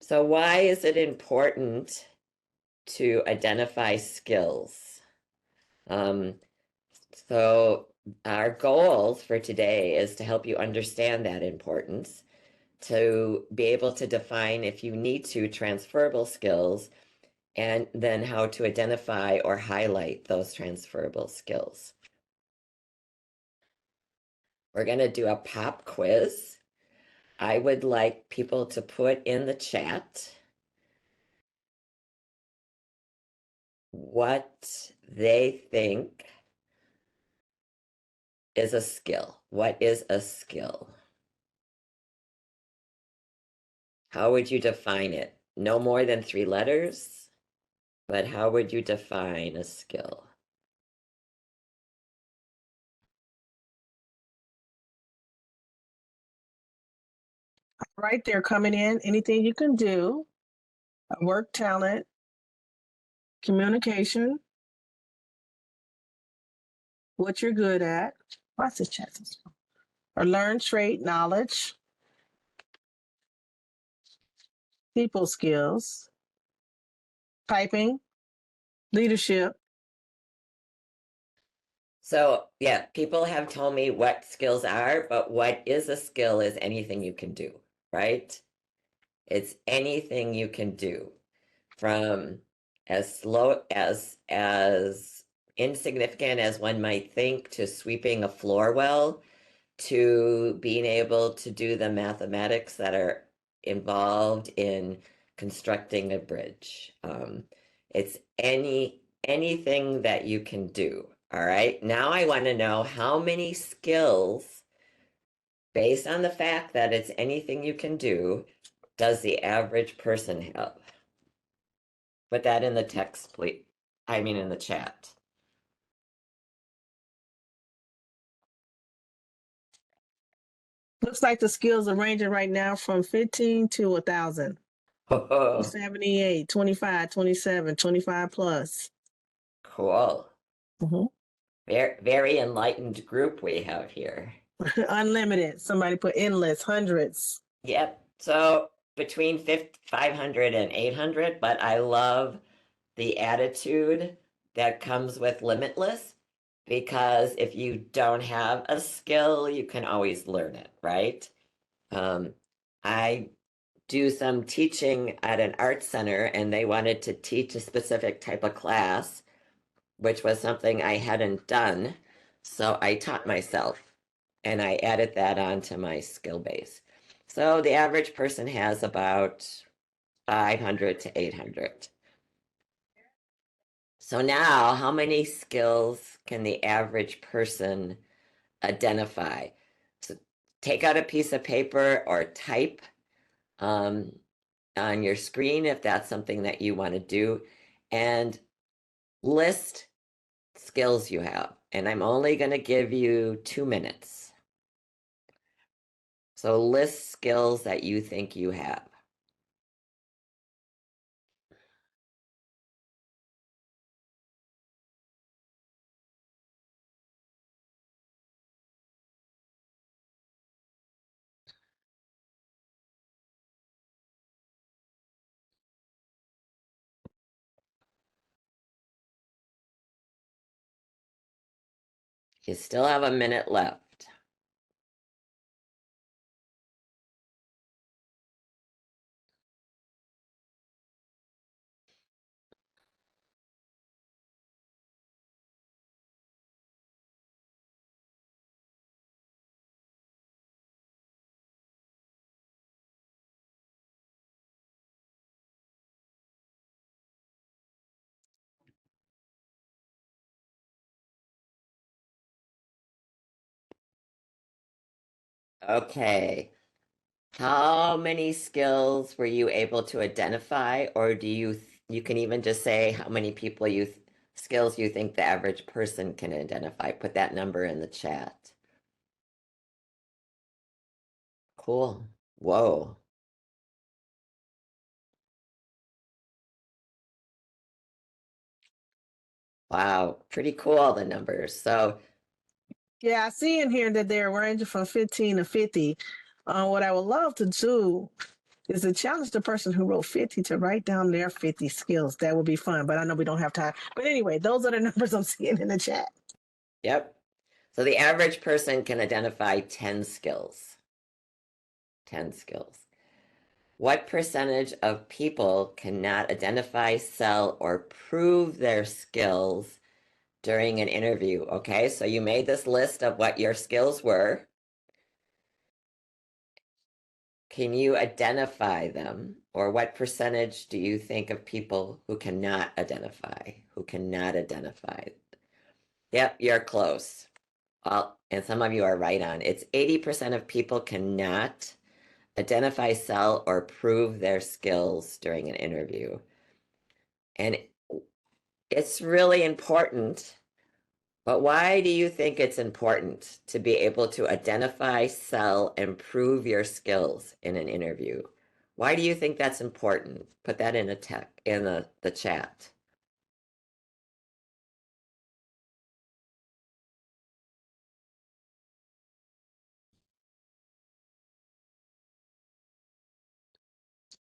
So why is it important to identify skills? Um, so our goals for today is to help you understand that importance, to be able to define, if you need to, transferable skills, and then how to identify or highlight those transferable skills. We're going to do a pop quiz. I would like people to put in the chat what they think is a skill. What is a skill? How would you define it? No more than 3 letters, but how would you define a skill? Right there coming in, anything you can do, work talent, communication, what you're good at. What's the chat? Or learn trait, knowledge, people skills, typing, leadership. So, yeah, people have told me what skills are, but what is a skill is anything you can do, right? It's anything you can do, from as slow as insignificant as one might think, to sweeping a floor well, to being able to do the mathematics that are involved in constructing a bridge. It's anything that you can do. All right. Now I want to know how many skills, based on the fact that it's anything you can do, does the average person have? Put that in the text, please. I mean, in the chat. Looks like the skills are ranging right now from 15 to 1,000. 78, 25, 27, 25 plus. Cool. Mm-hmm. Very, very enlightened group we have here. Unlimited. Somebody put endless, hundreds. Yep. So between 500 and 800, but I love the attitude that comes with limitless, because if you don't have a skill, you can always learn it, right? I do some teaching at an art center, and they wanted to teach a specific type of class, which was something I hadn't done. So I taught myself and I added that onto my skill base. So the average person has about 500 to 800. So now, how many skills can the average person identify? So take out a piece of paper or type on your screen if that's something that you want to do, and list skills you have. And I'm only going to give you 2 minutes. So list skills that you think you have. You still have a minute left. Okay. How many skills were you able to identify, or do you can even just say how many people skills you think the average person can identify? Put that number in the chat. Cool. Whoa. Wow. Pretty cool, the numbers. So, Yeah, I see in here that they're ranging from 15 to 50. What I would love to do is to challenge the person who wrote 50 to write down their 50 skills. That would be fun, but I know we don't have time. But anyway, those are the numbers I'm seeing in the chat. Yep. So the average person can identify 10 skills. 10 skills. What percentage of people cannot identify, sell, or prove their skills during an interview? Okay, so you made this list of what your skills were. Can you identify them? Or what percentage do you think of people who cannot identify? Yep, you're close. Well, and some of you are right on. It's 80% of people cannot identify, sell, or prove their skills during an interview. And it's really important. But why do you think it's important to be able to identify, sell, and prove your skills in an interview? Why do you think that's important? Put that in the chat.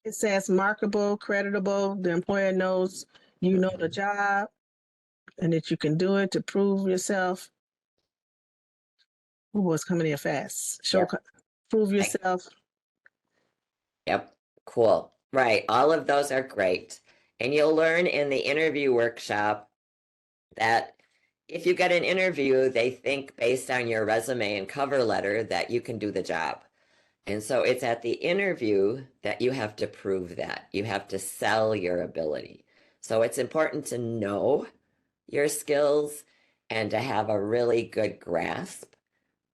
It says marketable, creditable. The employer knows you know the job and that you can do it to prove yourself. Who was coming in fast? Prove yourself. Yep, cool. Right, all of those are great. And you'll learn in the interview workshop that if you get an interview, they think based on your resume and cover letter that you can do the job. And so it's at the interview that you have to prove that. You have to sell your ability. So it's important to know your skills and to have a really good grasp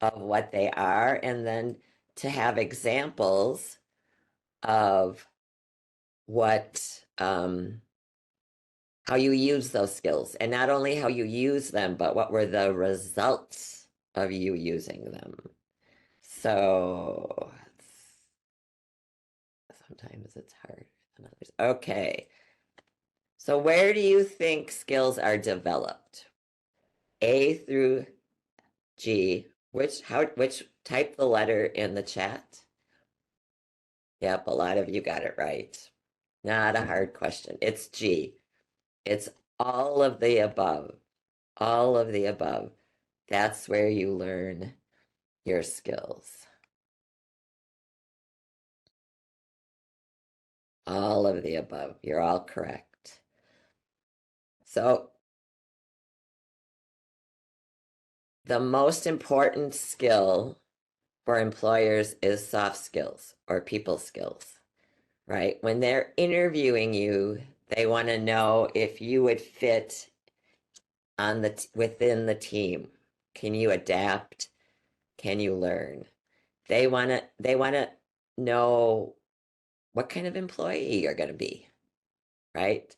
of what they are, and then to have examples of what how you use those skills, and not only how you use them, but what were the results of you using them. So sometimes it's hard than others. Okay. So where do you think skills are developed? A through G. Which type the letter in the chat? Yep, a lot of you got it right. Not a hard question. It's G. It's all of the above. All of the above. That's where you learn your skills. All of the above. You're all correct. So the most important skill for employers is soft skills or people skills, right? When they're interviewing you, they want to know if you would fit on within the team. Can you adapt? Can you learn? They want to know what kind of employee you're going to be, right?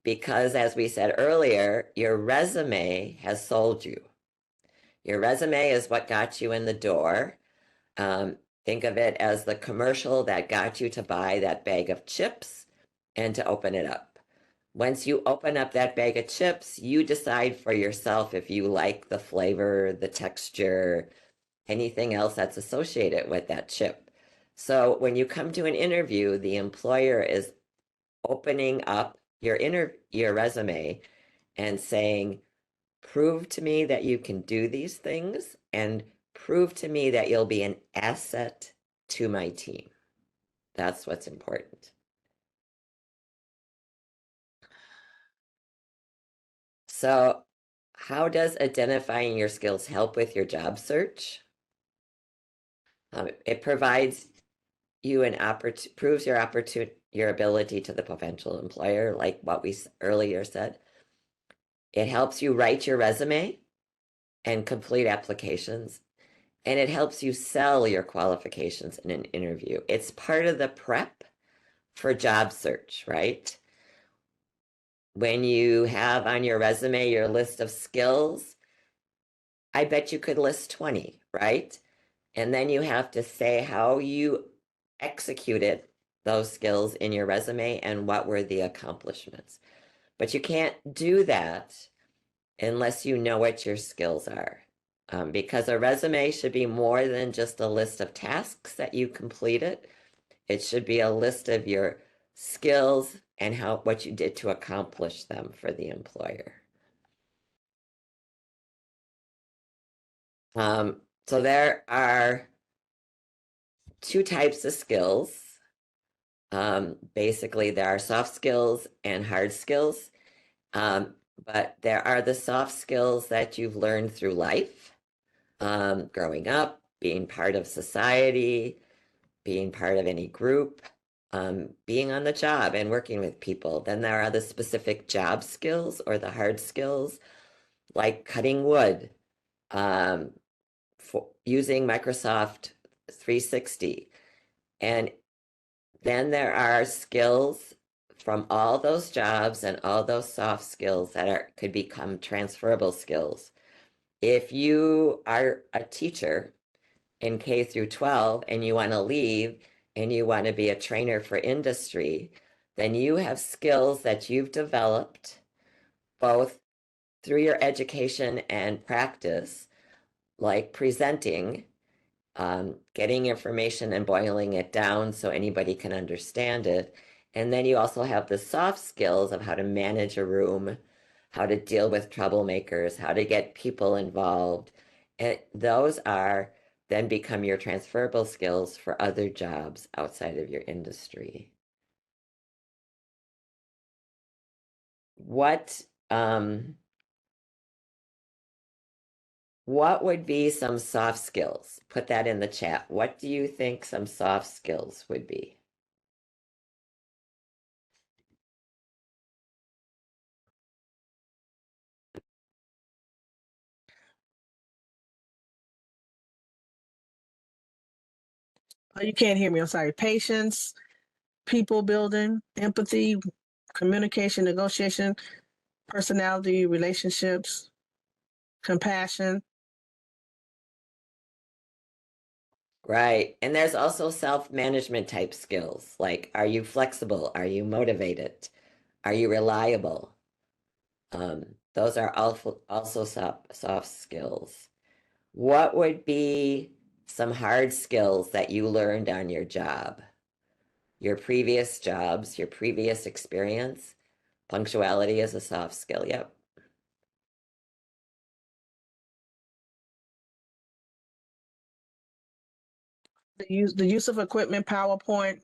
Because as we said earlier, your resume has sold you. Your resume is what got you in the door. Think of it as the commercial that got you to buy that bag of chips and to open it up. Once you open up that bag of chips, you decide for yourself if you like the flavor, the texture, anything else that's associated with that chip. So when you come to an interview, the employer is opening up your resume and saying, prove to me that you can do these things, and prove to me that you'll be an asset to my team. That's what's important. So how does identifying your skills help with your job search? It provides you proves your ability to the potential employer, like what we earlier said. It helps you write your resume and complete applications, and it helps you sell your qualifications in an interview. It's part of the prep for job search, right? When you have on your resume your list of skills, I bet you could list 20, right? And then you have to say how you executed those skills in your resume and what were the accomplishments. But you can't do that unless you know what your skills are. Because a resume should be more than just a list of tasks that you completed. It should be a list of your skills and what you did to accomplish them for the employer. So there are two types of skills. Basically, there are soft skills and hard skills. But there are the soft skills that you've learned through life, growing up, being part of society, being part of any group, being on the job and working with people. Then there are the specific job skills or the hard skills, like cutting wood, for using Microsoft 360. And then there are skills from all those jobs and all those soft skills that could become transferable skills. If you are a teacher in K through 12 and you want to leave and you want to be a trainer for industry, then you have skills that you've developed both through your education and practice, like presenting, getting information and boiling it down so anybody can understand it. And then you also have the soft skills of how to manage a room, how to deal with troublemakers, how to get people involved. And those are then become your transferable skills for other jobs outside of your industry. What would be some soft skills? Put that in the chat. What do you think some soft skills would be? Oh, you can't hear me. I'm sorry. Patience, people building, empathy, communication, negotiation, personality, relationships, compassion. Right. And there's also self-management type skills, like are you flexible? Are you motivated? Are you reliable? Those are also soft skills. What would be some hard skills that you learned on your job? Your previous jobs, your previous experience? Punctuality is a soft skill. Yep. The use of equipment, PowerPoint,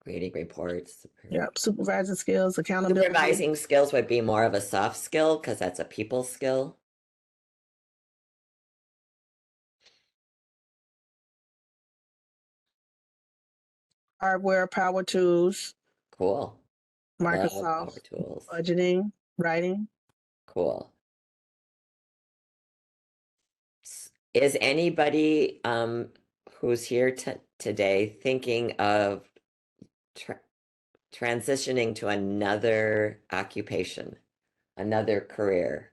Reading reports. yeah, supervising skills, accountability, Supervising skills would be more of a soft skill because that's a people skill. hardware, power tools, Cool. Love power Microsoft, tools. budgeting, writing. Cool. Is anybody who's here today thinking of tra transitioning to another occupation, another career?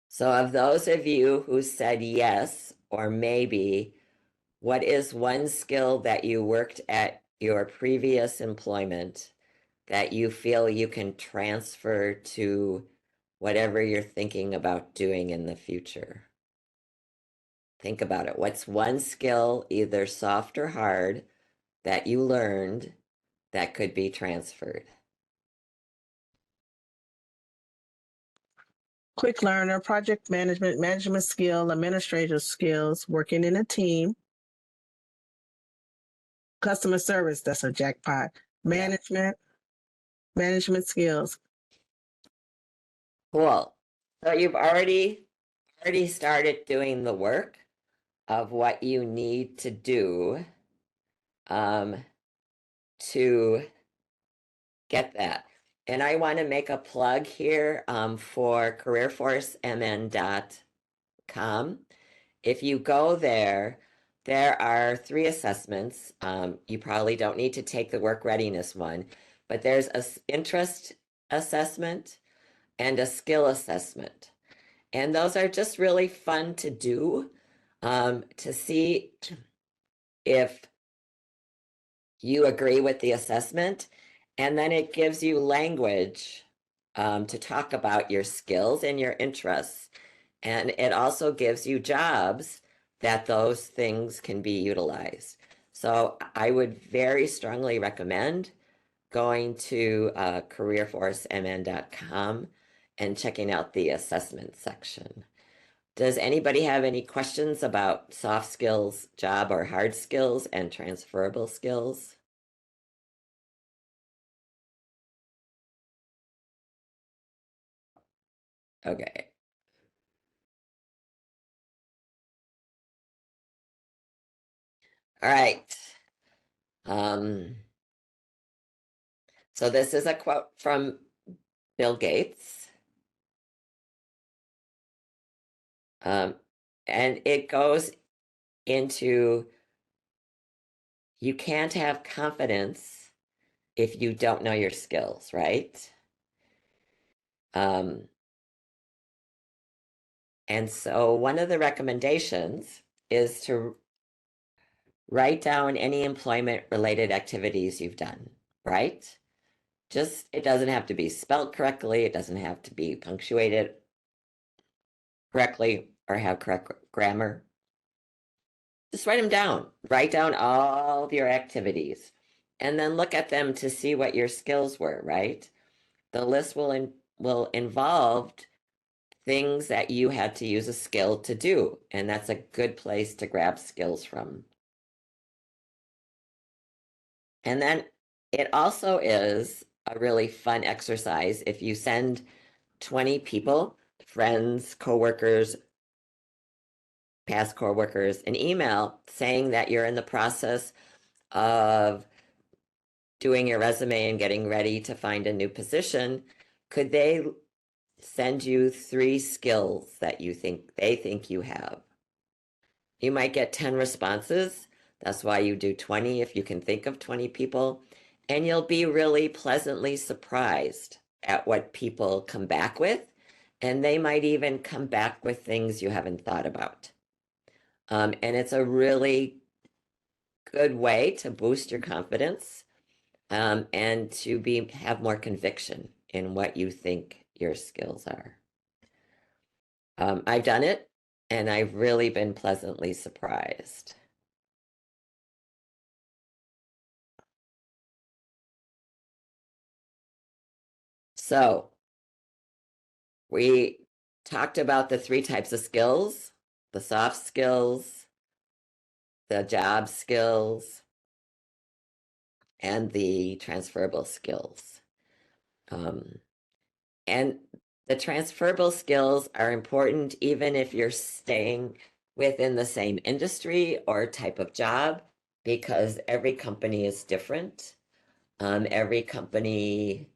So of those of you who said yes or maybe, what is one skill that you worked at your previous employment that you feel you can transfer to whatever you're thinking about doing in the future? Think about it. What's one skill, either soft or hard, that you learned that could be transferred? Quick learner, project management, management skill, administrative skills, working in a team, customer service, that's a jackpot, management, management skills. Cool. So you've already started doing the work of what you need to do to get that. And I want to make a plug here for careerforcemn.com. If you go there, there are 3 assessments. You probably don't need to take the work readiness one, but there's a interest assessment and a skill assessment. And those are just really fun to do to see if you agree with the assessment. And then it gives you language to talk about your skills and your interests. And it also gives you jobs that those things can be utilized. So I would very strongly recommend going to careerforcemn.com and checking out the assessment section. Does anybody have any questions about soft skills, job or hard skills, and transferable skills? Okay. All right. Um, so this is a quote from Bill Gates. Um, and it goes into you can't have confidence if you don't know your skills, right? Um, and so one of the recommendations is to write down any employment related activities you've done, right? Just, it doesn't have to be spelled correctly, it doesn't have to be punctuated correctly or have correct grammar. Just write them down. Write down all of your activities and then look at them to see what your skills were, right? The list will involve things that you had to use a skill to do, and that's a good place to grab skills from. And then it also is a really fun exercise if you send 20 people, friends, coworkers, past coworkers, an email saying that you're in the process of doing your resume and getting ready to find a new position, could they send you 3 skills that they think you have? You might get 10 responses. That's why you do 20 if you can think of 20 people. And you'll be really pleasantly surprised at what people come back with. And they might even come back with things you haven't thought about. And it's a really good way to boost your confidence and to have more conviction in what you think your skills are. I've done it and I've really been pleasantly surprised. So we talked about the 3 types of skills, the soft skills, the job skills, and the transferable skills. Um, and the transferable skills are important even if you're staying within the same industry or type of job, because every company is different. Every company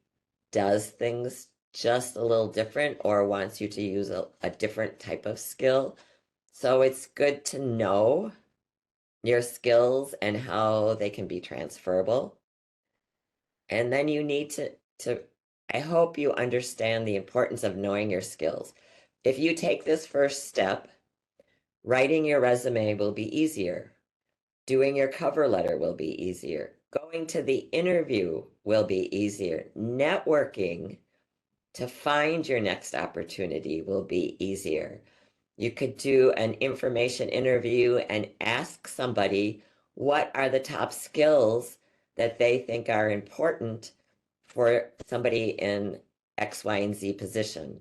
does things just a little different or wants you to use a different type of skill. So it's good to know your skills and how they can be transferable. And then you need to I hope you understand the importance of knowing your skills. If you take this first step, writing your resume will be easier. Doing your cover letter will be easier. Going to the interview will be easier. Networking to find your next opportunity will be easier. You could do an information interview and ask somebody what are the top skills that they think are important for somebody in X, Y, and Z position.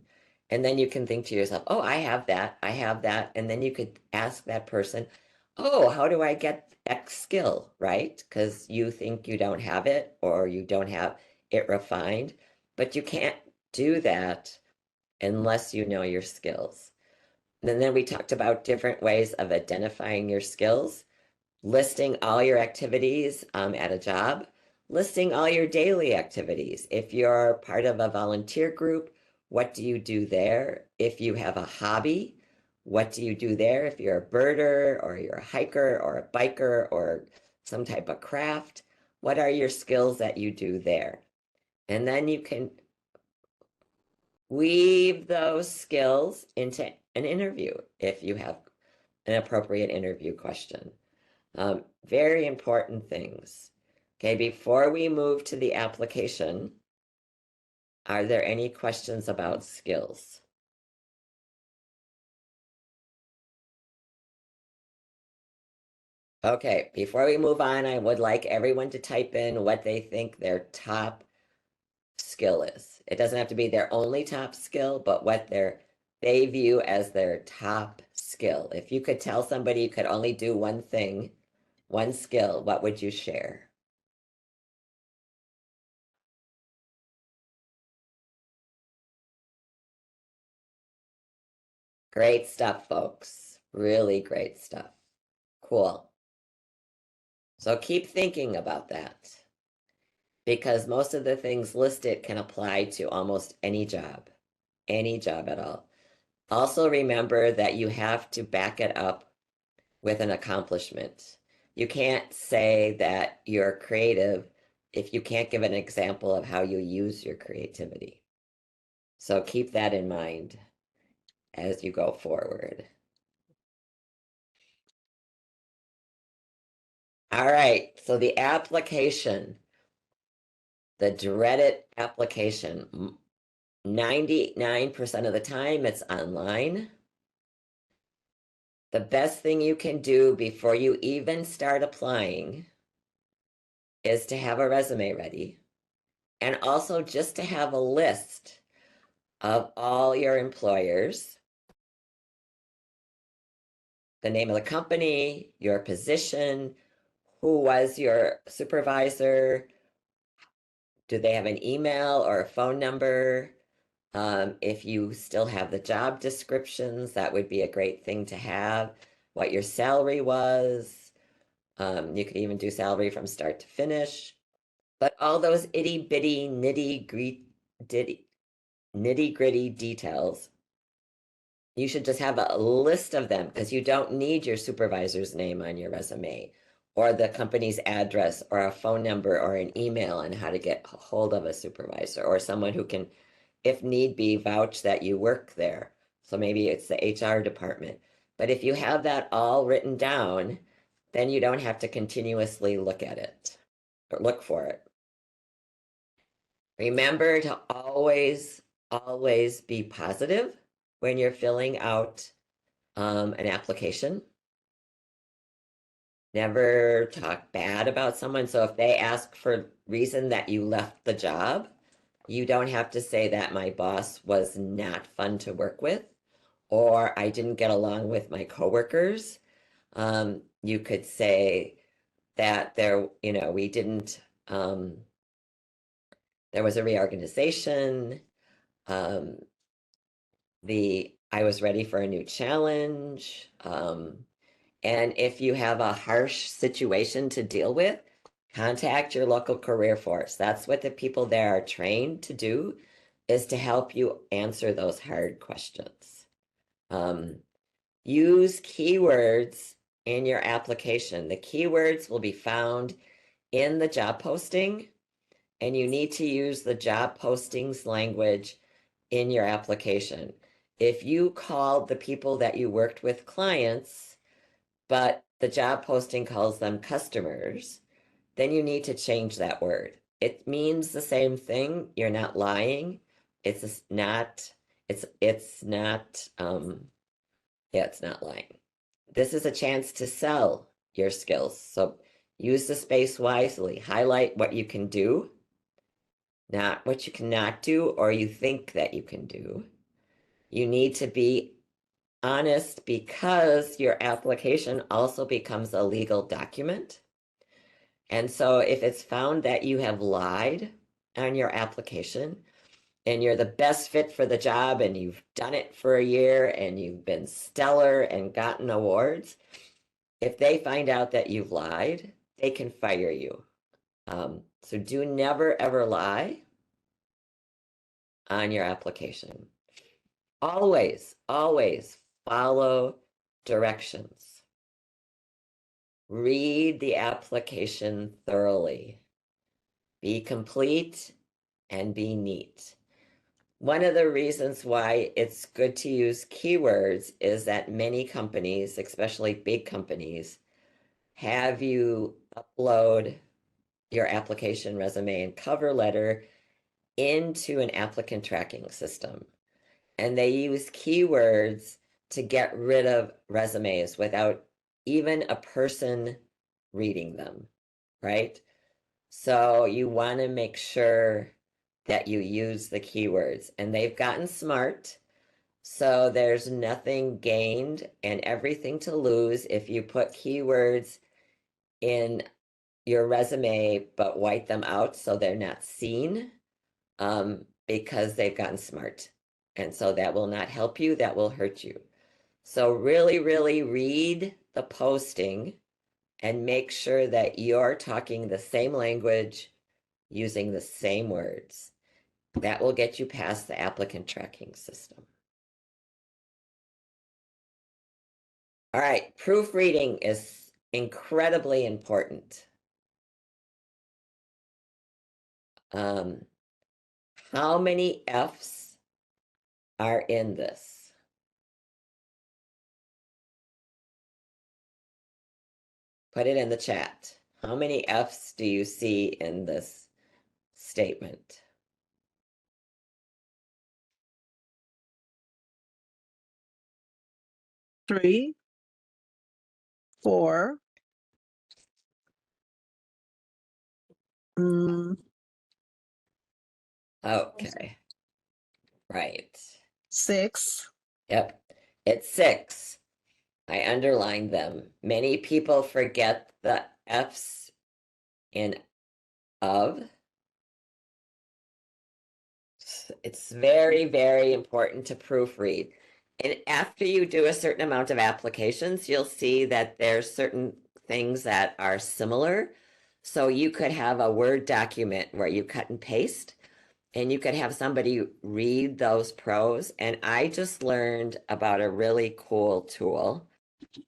And then you can think to yourself, oh, I have that, I have that. And then you could ask that person, oh, how do I get X skill, right? Because you think you don't have it or you don't have it refined, but you can't do that unless you know your skills. And then we talked about different ways of identifying your skills, listing all your activities at a job, listing all your daily activities. If you're part of a volunteer group, what do you do there? If you have a hobby, what do you do there? If you're a birder or you're a hiker or a biker or some type of craft, what are your skills that you do there? And then you can weave those skills into an interview if you have an appropriate interview question. Very important things. Okay, before we move to the application, Are there any questions about skills? Okay, before we move on, I would like everyone to type in what they think their top skill is. It doesn't have to be their only top skill, but what they view as their top skill. If you could tell somebody you could only do one thing, one skill, what would you share? Great stuff, folks. Really great stuff. Cool. So keep thinking about that because most of the things listed can apply to almost any job at all. Also, remember that you have to back it up with an accomplishment. You can't say that you're creative if you can't give an example of how you use your creativity. So keep that in mind as you go forward. All right, so the application, the dreaded application, 99% of the time it's online. The best thing you can do before you even start applying is to have a resume ready and also just to have a list of all your employers, the name of the company, your position, who was your supervisor, do they have an email or a phone number? If you still have the job descriptions, that would be a great thing to have. What your salary was. You could even do salary from start to finish. But all those itty bitty nitty gritty details, you should just have a list of them because you don't need your supervisor's name on your resume or the company's address or a phone number or an email on how to get a hold of a supervisor or someone who can, if need be, vouch that you work there. So maybe it's the HR department. But if you have that all written down, then you don't have to continuously look at it or look for it. Remember to always be positive when you're filling out an application. Never talk bad about someone. So if they ask for reason that you left the job, you don't have to say that my boss was not fun to work with or I didn't get along with my coworkers. You could say that we didn't, there was a reorganization. Um, I was ready for a new challenge. And if you have a harsh situation to deal with, contact your local career force. That's what the people there are trained to do, is to help you answer those hard questions. Use keywords in your application. The keywords will be found in the job posting, and you need to use the job postings language in your application. If you called the people that you worked with clients, but the job posting calls them customers, then you need to change that word. It means the same thing. You're not lying. It's not, it's not, yeah, it's not lying. This is a chance to sell your skills. So use the space wisely. Highlight what you can do, not what you cannot do or you think that you can do. You need to be honest because your application also becomes a legal document. And so if it's found that you have lied on your application and you're the best fit for the job and you've done it for a year and you've been stellar and gotten awards, if they find out that you've lied, they can fire you. So do never ever lie on your application. Always follow directions. Read the application thoroughly. Be complete and be neat. One of the reasons why it's good to use keywords is that many companies, especially big companies, have you upload your application resume and cover letter into an applicant tracking system. And they use keywords to get rid of resumes without even a person reading them, right? So you want to make sure that you use the keywords, and they've gotten smart. So there's nothing gained and everything to lose if you put keywords in your resume but white them out so they're not seen, because they've gotten smart. And so that will not help you, that will hurt you. So really, really read the posting and make sure that you're talking the same language, using the same words. That will get you past the applicant tracking system. All right, proofreading is incredibly important. How many F's are in this? Put it in the chat. How many F's do you see in this statement? Three, four, Okay, right. 6. Yep, it's 6. I underlined them. Many people forget the F's in of. It's very, very important to proofread. And after you do a certain amount of applications, you'll see that there's certain things that are similar. So you could have a Word document where you cut and paste, and you could have somebody read those pros. And I just learned about a really cool tool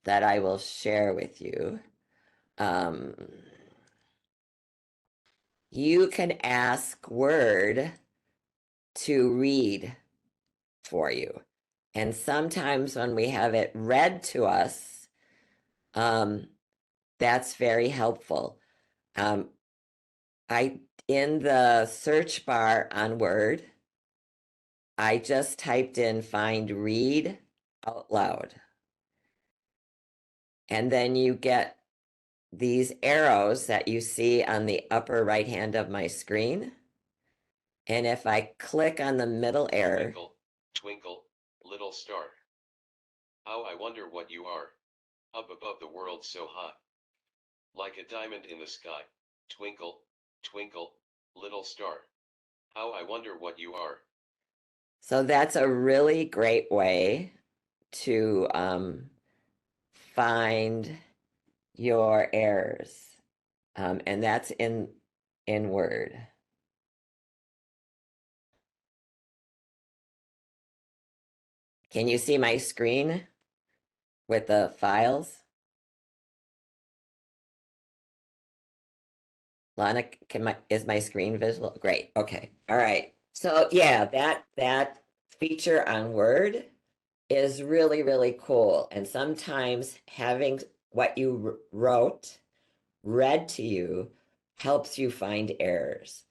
that I will share with you. You can ask Word to read for you. And sometimes when we have it read to us, that's very helpful. I in the search bar on Word, I just typed in find read out loud. And then you get these arrows that you see on the upper right hand of my screen. And if I click on the middle arrow, Twinkle, twinkle, little star. How I wonder what you are. Up above the world so high. Like a diamond in the sky. Twinkle, twinkle, little star. How I wonder what you are. so that's a really great way to find your errors. And that's in Word. Can you see my screen with the files? Lana, is my screen visible? Great. Okay. All right. So yeah, that feature on Word is really, really cool. And sometimes having what you wrote read to you helps you find errors.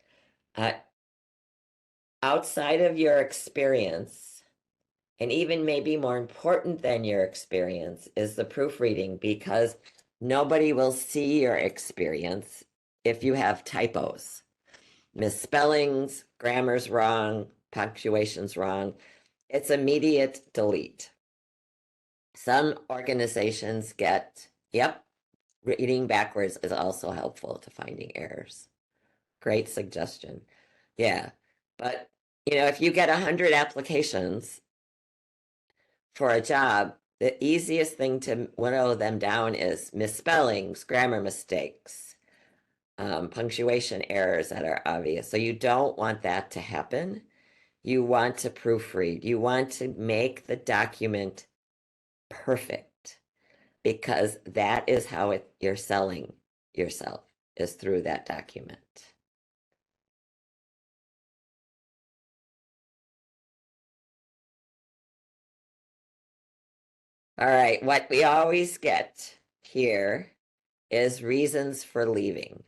Outside of your experience, and even maybe more important than your experience, is the proofreading, because nobody will see your experience if you have typos, misspellings, grammar's wrong, punctuation's wrong. It's immediate delete. Some organizations get, yep, reading backwards is also helpful to finding errors. Great suggestion. Yeah. But, if you get 100 applications for a job, the easiest thing to whittle them down is misspellings, grammar mistakes, punctuation errors that are obvious. So you don't want that to happen. You want to proofread. You want to make the document perfect, because that is how you're selling yourself, is through that document. All right, what we always get here is reasons for leaving.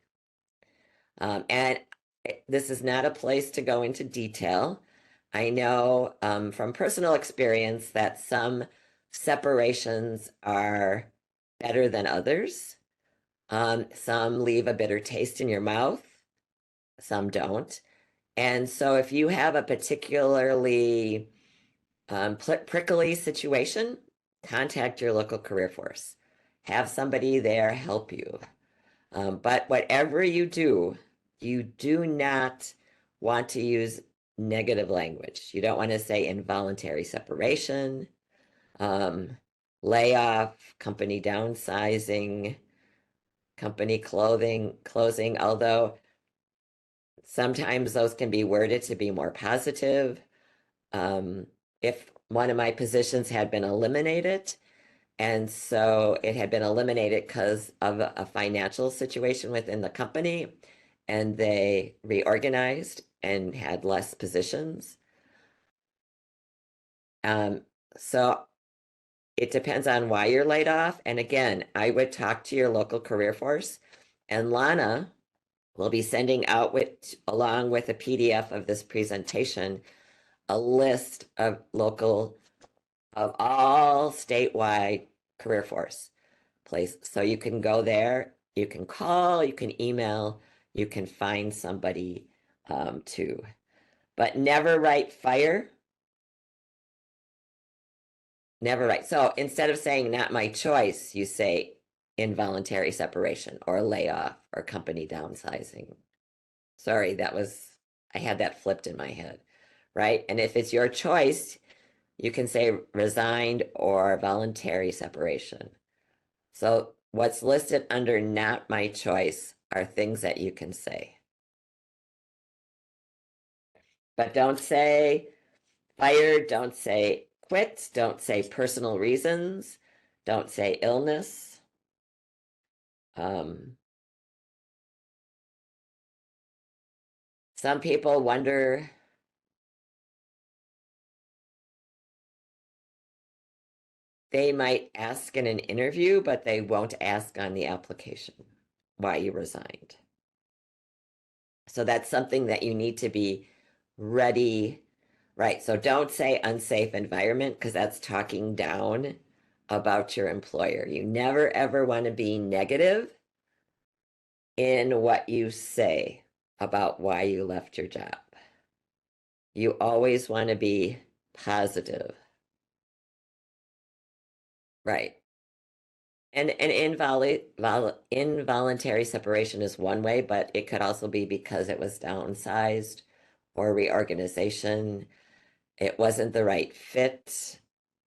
And This is not a place to go into detail. I know from personal experience that some separations are better than others. Some leave a bitter taste in your mouth, some don't. And so if you have a particularly prickly situation, contact your local career force. Have somebody there help you. But whatever you do not want to use negative language. You don't want to say involuntary separation, layoff, company downsizing, company closing, although sometimes those can be worded to be more positive. If one of my positions had been eliminated, and so it had been eliminated because of a financial situation within the company, and they reorganized and had less positions. So it depends on why you're laid off. And again, I would talk to your local career force, and Lana will be sending out along with a PDF of this presentation, a list of all statewide career force place. So you can go there, you can call, you can email, you can find somebody too. But never write fire. Never write. So instead of saying not my choice, you say involuntary separation or layoff or company downsizing. Sorry, I had that flipped in my head, right? And if it's your choice, you can say resigned or voluntary separation. So what's listed under not my choice are things that you can say. But don't say fired, don't say quit, don't say personal reasons, don't say illness. Some people wonder, they might ask in an interview, but they won't ask on the application why you resigned. So that's something that you need to be ready, right? So don't say unsafe environment because that's talking down about your employer. You never ever want to be negative in what you say about why you left your job. You always want to be positive. Right. And involuntary separation is one way, but it could also be because it was downsized or reorganization. It wasn't the right fit,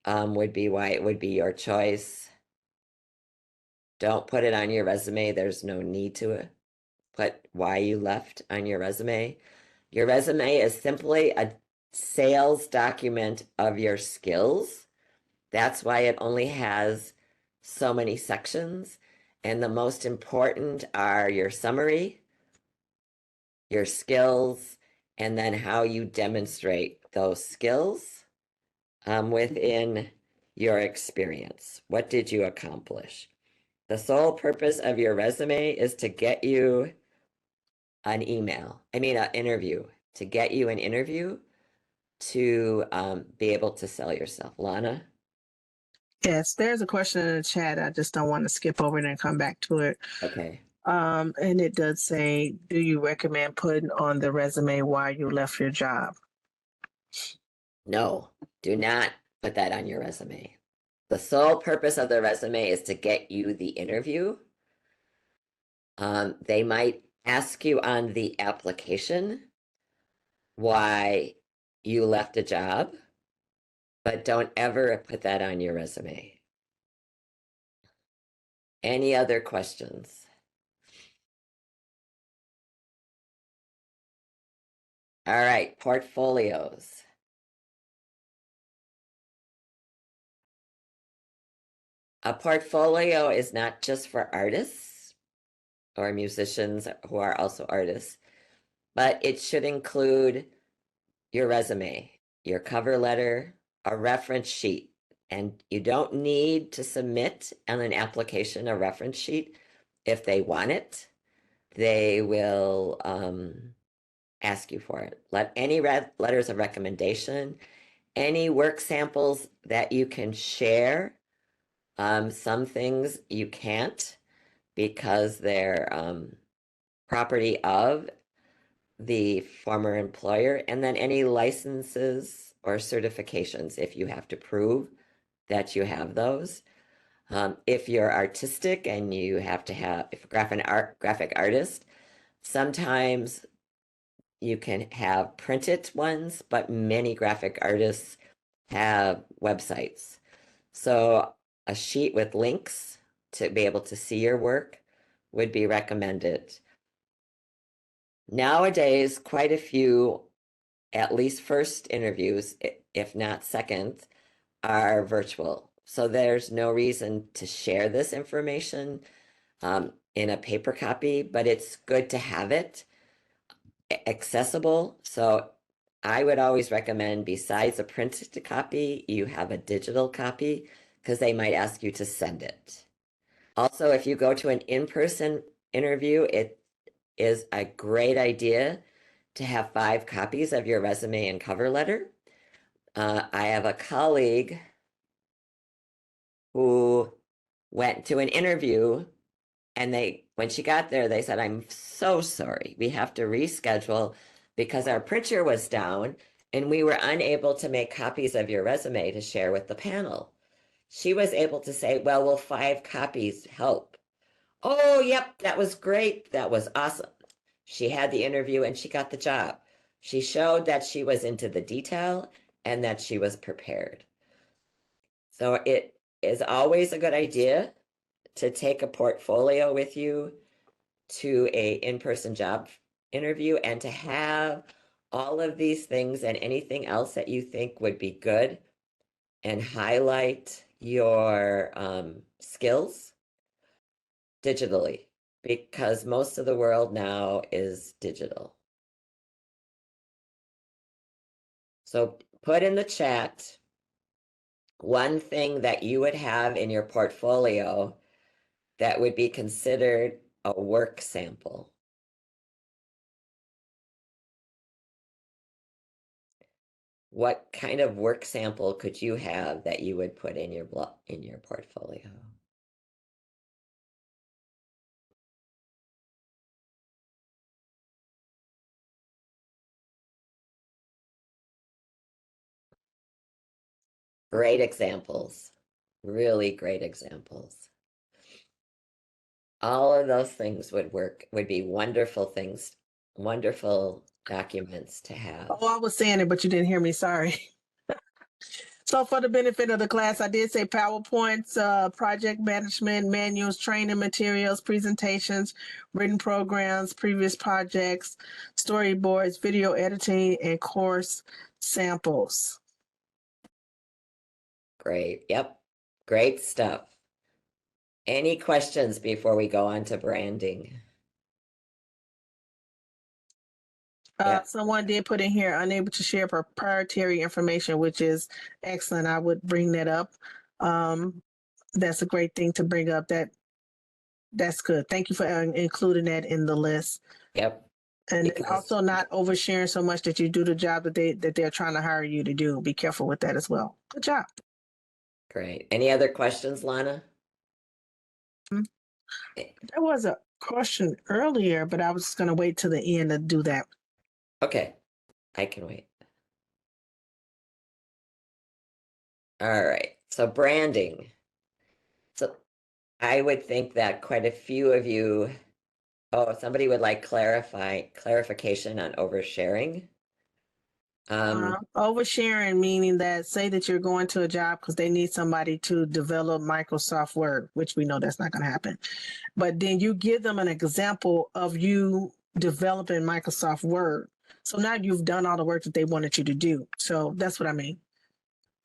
would be why it would be your choice. Don't put it on your resume. There's no need to put why you left on your resume. Your resume is simply a sales document of your skills. That's why it only has so many sections. And the most important are your summary, your skills, and then how you demonstrate those skills within your experience. What did you accomplish? The sole purpose of your resume is to get you an interview, to get you an interview to be able to sell yourself. Lana? Yes, there's a question in the chat. I just don't want to skip over it and come back to it. Okay. And it does say, do you recommend putting on the resume why you left your job? No, do not put that on your resume. The sole purpose of the resume is to get you the interview. They might ask you on the application why you left a job, but don't ever put that on your resume. Any other questions? All right, portfolios. A portfolio is not just for artists or musicians who are also artists, but it should include your resume, your cover letter, a reference sheet. And you don't need to submit on an application a reference sheet if they want it. They will ask you for it. Let any letters of recommendation, any work samples that you can share. Some things you can't because they're property of the former employer, and then any licenses or certifications if you have to prove that you have those. If you're artistic and you have to have, if graphic artist, sometimes you can have printed ones, but many graphic artists have websites. So a sheet with links to be able to see your work would be recommended. Nowadays, quite a few, at least first interviews, if not second, are virtual. So there's no reason to share this information in a paper copy, but it's good to have it accessible. So I would always recommend, besides a printed copy, you have a digital copy because they might ask you to send it. Also, if you go to an in-person interview, it is a great idea to have 5 copies of your resume and cover letter. I have a colleague who went to an interview, and when she got there, they said, "I'm so sorry. We have to reschedule because our printer was down and we were unable to make copies of your resume to share with the panel." She was able to say, "Well, will 5 copies help?" "Oh, yep, that was great. That was awesome." She had the interview and she got the job. She showed that she was into the detail and that she was prepared. So it is always a good idea to take a portfolio with you to a in-person job interview and to have all of these things and anything else that you think would be good and highlight your skills digitally, because most of the world now is digital. So put in the chat one thing that you would have in your portfolio that would be considered a work sample. What kind of work sample could you have that you would put in your portfolio? Great examples, really great examples. All of those things would work, would be wonderful things, wonderful documents to have. Oh, I was saying it, but you didn't hear me. Sorry. So for the benefit of the class, I did say PowerPoints, project management, manuals, training materials, presentations, written programs, previous projects, storyboards, video editing, and course samples. Great, yep, great stuff. Any questions before we go on to branding? Yeah. Someone did put in here, unable to share proprietary information, which is excellent. I would bring that up. That's a great thing to bring up. That's good. Thank you for including that in the list. Yep. And Because- also not oversharing so much that you do the job that they're trying to hire you to do. Be careful with that as well. Good job. Great. Any other questions, Lana? There was a question earlier, but I was just going to wait till the end to do that. Okay, I can wait. All right, so branding. So I would think that quite a few of you, oh, somebody would like clarification on oversharing. Oversharing, meaning that say that you're going to a job because they need somebody to develop Microsoft Word, which we know that's not going to happen. But then you give them an example of you developing Microsoft Word. So now you've done all the work that they wanted you to do. So that's what I mean.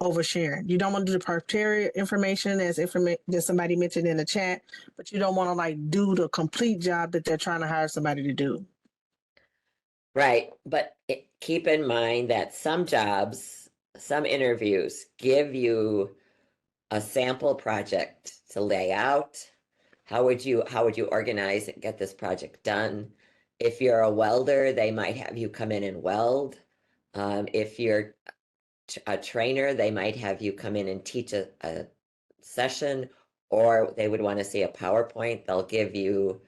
Oversharing. You don't want to do the proprietary information as that somebody mentioned in the chat, but you don't want to like do the complete job that they're trying to hire somebody to do. Right, but keep in mind that some jobs, some interviews give you a sample project to lay out. How would you organize and get this project done? If you're a welder, they might have you come in and weld. If you're a trainer, they might have you come in and teach a session, or they would want to see a PowerPoint. They'll give you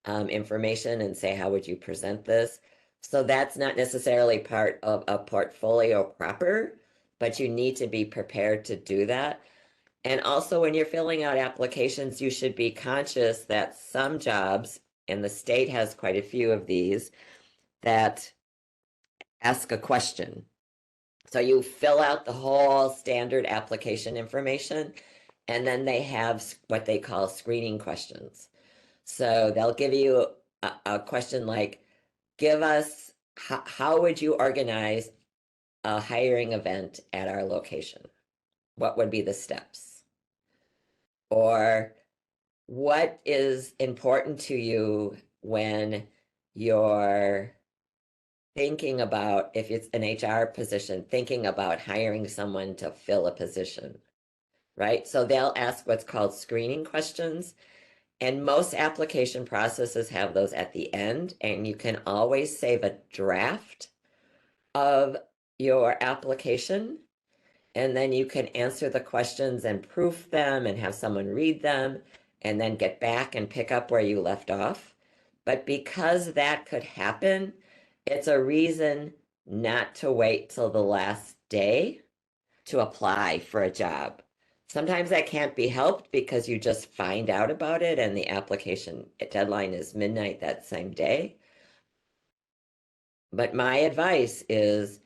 information and say, how would you present this? So that's not necessarily part of a portfolio proper, but you need to be prepared to do that. And also, when you're filling out applications, you should be conscious that some jobs, and the state has quite a few of these, that ask a question. So you fill out the whole standard application information, and then they have what they call screening questions. So they'll give you a question like, give us, how would you organize a hiring event at our location? What would be the steps? Or what is important to you when you're thinking about, if it's an HR position, thinking about hiring someone to fill a position, right? So they'll ask what's called screening questions. And most application processes have those at the end, and you can always save a draft of your application. And then you can answer the questions and proof them and have someone read them and then get back and pick up where you left off. But because that could happen, it's a reason not to wait till the last day to apply for a job. Sometimes that can't be helped because you just find out about it and the application deadline is midnight that same day. But my advice is,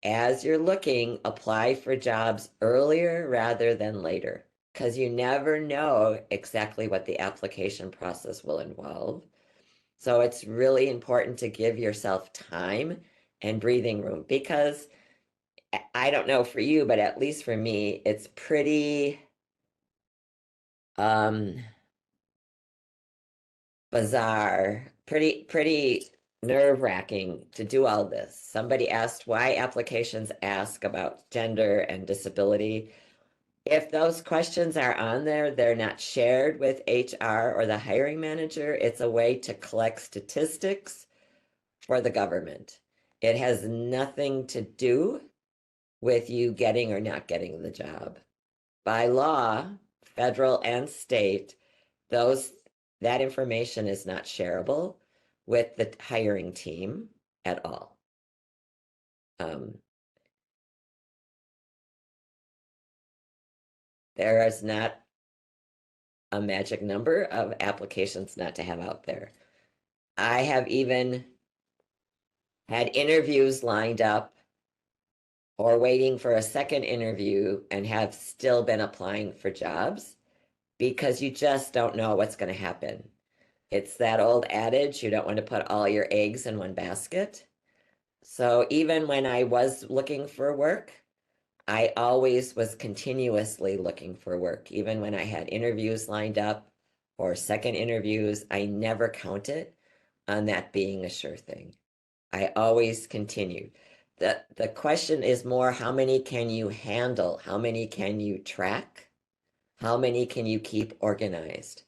as you're looking, apply for jobs earlier rather than later, because you never know exactly what the application process will involve. So it's really important to give yourself time and breathing room, because I don't know for you, but at least for me, it's pretty bizarre, pretty nerve-wracking to do all this. Somebody asked why applications ask about gender and disability. If those questions are on there, they're not shared with HR or the hiring manager. It's a way to collect statistics for the government. It has nothing to do with you getting or not getting the job. By law, federal and state, that information is not shareable with the hiring team at all. There is not a magic number of applications not to have out there. I have even had interviews lined up or waiting for a second interview and have still been applying for jobs because you just don't know what's going to happen. It's that old adage, you don't want to put all your eggs in one basket. So even when I was looking for work, I always was continuously looking for work. Even when I had interviews lined up or second interviews, I never counted on that being a sure thing. I always continued. The question is more, how many can you handle? How many can you track? How many can you keep organized?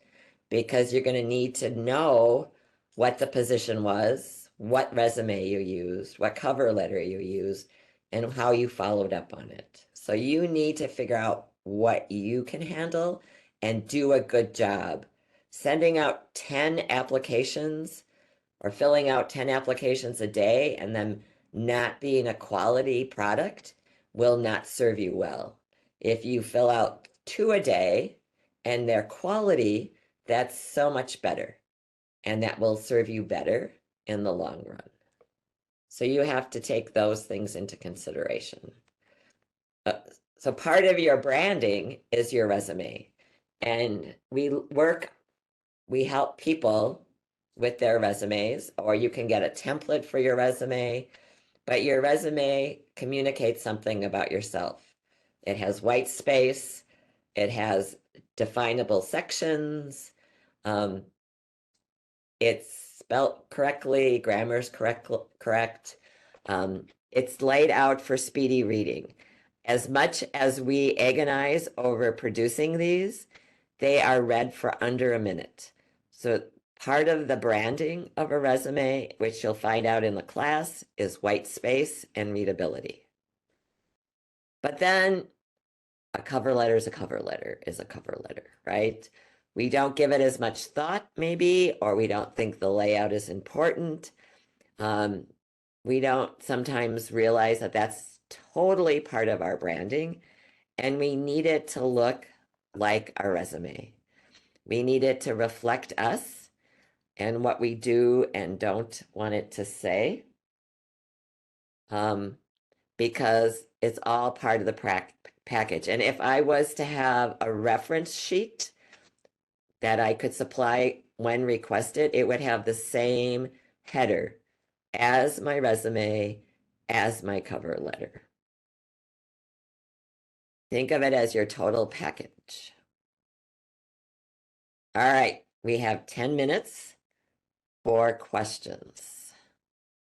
Because you're going to need to know what the position was, what resume you used, what cover letter you used, and how you followed up on it. So you need to figure out what you can handle and do a good job. Sending out 10 applications or filling out 10 applications a day and them not being a quality product will not serve you well. If you fill out 2 a day and they're quality, that's so much better. And that will serve you better in the long run. So you have to take those things into consideration. So part of your branding is your resume. And we help people with their resumes, or you can get a template for your resume, but your resume communicates something about yourself. It has white space, it has definable sections, it's spelt correctly, grammar's correct. It's laid out for speedy reading. As much as we agonize over producing these, they are read for under a minute. So part of the branding of a resume, which you'll find out in the class, is white space and readability. But then a cover letter is a cover letter is a cover letter, right? We don't give it as much thought, maybe, or we don't think the layout is important. We don't sometimes realize that that's totally part of our branding, and we need it to look like our resume. We need it to reflect us and what we do and don't want it to say, because it's all part of the package. And if I was to have a reference sheet that I could supply when requested, it would have the same header as my resume, as my cover letter. Think of it as your total package. All right, we have 10 minutes for questions.